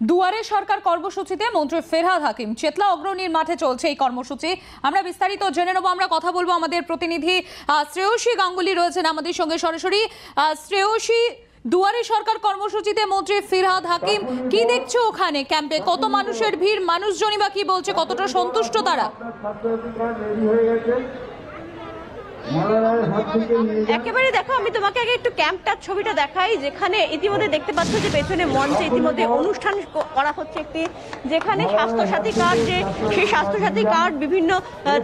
দুয়ারে সরকার কর্মসূচিতে মন্ত্রী ফেরহাদ হাকিম চেতলা অগ্রণীর মাঠে চলছে এই কর্মসূচি। আমরা বিস্তারিত জেনে নেব, আমরা কথা বলবো। আমাদের প্রতিনিধি শ্রেয়সী গাঙ্গুলি রয়েছেন আমাদের সঙ্গে সরাসরি। শ্রেয়সী, দুয়ারে সরকার কর্মসূচিতে মন্ত্রী ফেরহাদ হাকিম, কি দেখছো ওখানে ক্যাম্পে? কত মানুষের ভিড়, মানুষজনই বা কি বলছে, কতটা সন্তুষ্ট তারা? একেবারে দেখো, আমি তোমাকে আগে একটু ক্যাম্পটার ছবিটা দেখাই, যেখানে ইতিমধ্যে দেখতে পাচ্ছ যে পেছনে মঞ্চে ইতিমধ্যে অনুষ্ঠান করা হচ্ছে একটি, যেখানে স্বাস্থ্যসাথী কার্ড, যে সেই স্বাস্থ্যসাথী কার্ড বিভিন্ন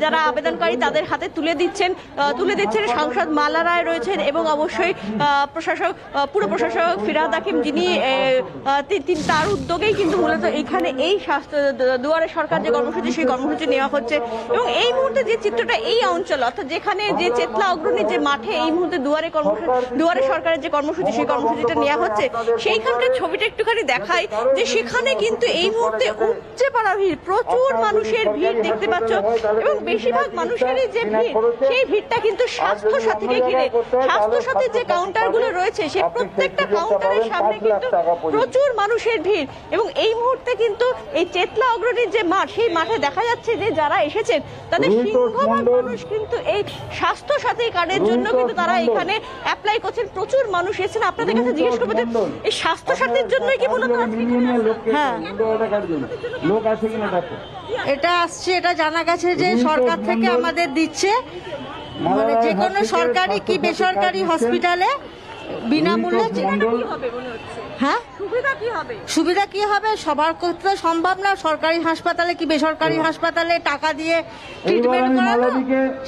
যারা আবেদনকারী তাদের হাতে তুলে দিচ্ছেন সাংসদ মালা রায় রয়েছেন এবং অবশ্যই পুরো প্রশাসক ফেরহাদ হাকিম, যিনি তার উদ্যোগেই কিন্তু মূলত এখানে এই দুয়ারে সরকার যে কর্মসূচি সেই কর্মসূচি নেওয়া হচ্ছে। এবং এই মুহূর্তে যে চিত্রটা এই অঞ্চল, অর্থাৎ যেখানে যে চেতলা অগ্রণীর যে মাঠে এই মুহূর্তে দুয়ারে সরকারের যে কর্মসূচি সেই কর্মসূচিটা নেওয়া হচ্ছে, সেইখানকার ছবিটা একটুখানি দেখাই, যে সেখানে কিন্তু এই মুহূর্তে উপচে পড়া ভিড়, প্রচুর মানুষের ভিড় দেখতে পাচ্ছ। এবং বেশিরভাগ মানুষেরই যে ভিড়, সেই ভিড়টা কিন্তু স্বাস্থ্যসাথীকে ঘিরে। স্বাস্থ্যসাথীর যে কাউন্টারগুলো রয়েছে, সেই প্রত্যেকটা কাউন্টারের সামনে কিন্তু প্রচুর মানুষের ভিড়। এবং এই মুহূর্তে কিন্তু এই চেতলা অগ্রণীর যে মাঠ, সেই মাঠে দেখা যাচ্ছে যে যারা এসেছেন তাদের সিংহভাগ মানুষ কিন্তু এই স্বাস্থ্যসাথী কার্ডের জন্য কিন্তু তারা এখানে অ্যাপ্লাই করছেন। প্রচুর মানুষ এসেছেন। আপনাদের কাছে জিজ্ঞেস করবো, এই স্বাস্থ্যসাথীর জন্যই কি মূলত? হ্যাঁ, এটা আসছে, এটা জানা গেছে যে সরকার থেকে আমাদের দিচ্ছে, মানে যে কোনো সরকারি কি বেসরকারি হসপিটালে বিনামূল্যে। হ্যাঁ, সুবিধা কি হবে? সবার ক্ষেত্রে সম্ভব না। সরকারি হাসপাতালে কি বেসরকারি হাসপাতালে টাকা দিয়ে ট্রিটমেন্ট করানো,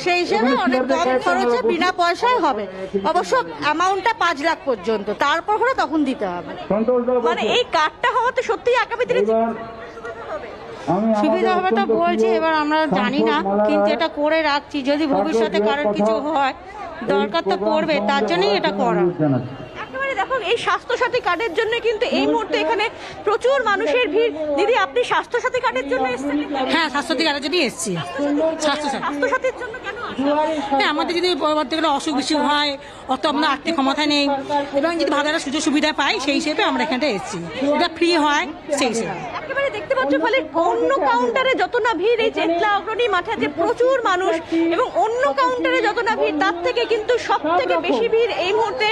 সেই হিসেবে অনেক কম খরচে বিনা পয়সায় হবে। অবশ্য অ্যামাউন্টটা 5 লাখ পর্যন্ত, তারপর হলে তখন দিতে হবে। মানে এই কার্ডটা হওয়াতে সত্যিই আগামী দিনে সুবিধা হবে তো বলছে, এবার আমরা জানি না, কিন্তু এটা করে রাখছি, যদি ভবিষ্যতে কারোর কিছু হয় দরকার তো পড়বে, তার জন্যই এটা করা। দেখো, এই স্বাস্থ্যসাথী কার্ডের জন্য কিন্তু এই মুহূর্তে এখানে প্রচুর মানুষের ভিড়। দিদি, আপনি স্বাস্থ্যসাথী কার্ডের জন্য এসেছেন? হ্যাঁ, স্বাস্থ্যসাথী কার্ডের জন্য এসেছি। স্বাস্থ্যসাথীর জন্য কেন? হ্যাঁ, আমাদের যদি বলতে গেলে অসুখ বিসুখ হয়, অত আমরা আর্থিক ক্ষমতা নেই, এবং যদি ভালো একটা সুযোগ সুবিধা পাই সেই হিসেবে আমরা এখানটা এসেছি। এটা ফ্রি হয় সেই হিসেবে। একেবারে দেখতে পাচ্ছ, ফলে অন্য কাউন্টারে যত না ভিড়, এই চেতলা অগ্রণী মাঠে যে প্রচুর মানুষ, এবং অন্য কাউন্টারে যত না ভিড়, তার থেকে কিন্তু সব থেকে বেশি ভিড় এই মুহূর্তে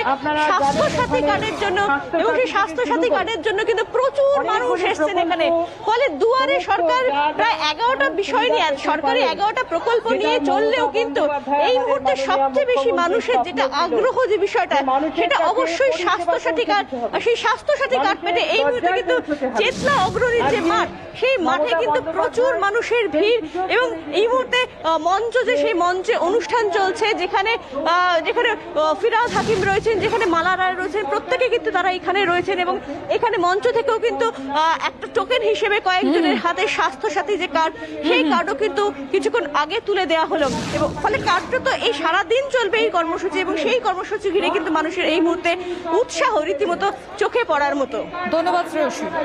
স্বাস্থ্যসাথী কার্ডের জন্য। এবং সেই স্বাস্থ্যসাথী কার্ডের জন্য কিন্তু প্রচুর মানুষ এসছেন এখানে। ফলে দুয়ারে সরকার প্রায় 11টা বিষয় নিয়ে, সরকারি 11টা প্রকল্প নিয়ে চললেও কিন্তু এই মুহূর্তে সবচেয়ে বেশি মানুষের যেটা আগ্রহ, যে বিষয়টা, সেটা অবশ্যই স্বাস্থ্যসাথী কার্ড। সেই স্বাস্থ্যসাথী কার্ড পেতে এই মুহূর্তে কিন্তু চেতলা অগ্রণীর যে মাঠ, সেই মাঠে কিন্তু প্রচুর মানুষের ভিড়। এবং এই মুহূর্তে মঞ্চ, যে সেই মঞ্চে অনুষ্ঠান চলছে, যেখানে ফেরহাদ হাকিম রয়েছেন, যেখানে মালা রায় রয়েছেন, প্রত্যেকে কিন্তু তারা এখানে রয়েছেন। এবং এখানে মঞ্চ থেকেও কিন্তু একটা টোকেন হিসেবে কয়েকজনের হাতে স্বাস্থ্যসাথী যে কার্ড, সেই কার্ডও কিন্তু কিছুক্ষণ আগে তুলে দেওয়া হলো। এবং ফলে কার্ডটা তো এই সারাদিন চলবে এই কর্মসূচি, এবং সেই কর্মসূচি ঘিরে কিন্তু মানুষের এই মুহূর্তে উৎসাহ রীতিমতো চোখে পড়ার মতো। ধন্যবাদ শ্রেয়সী।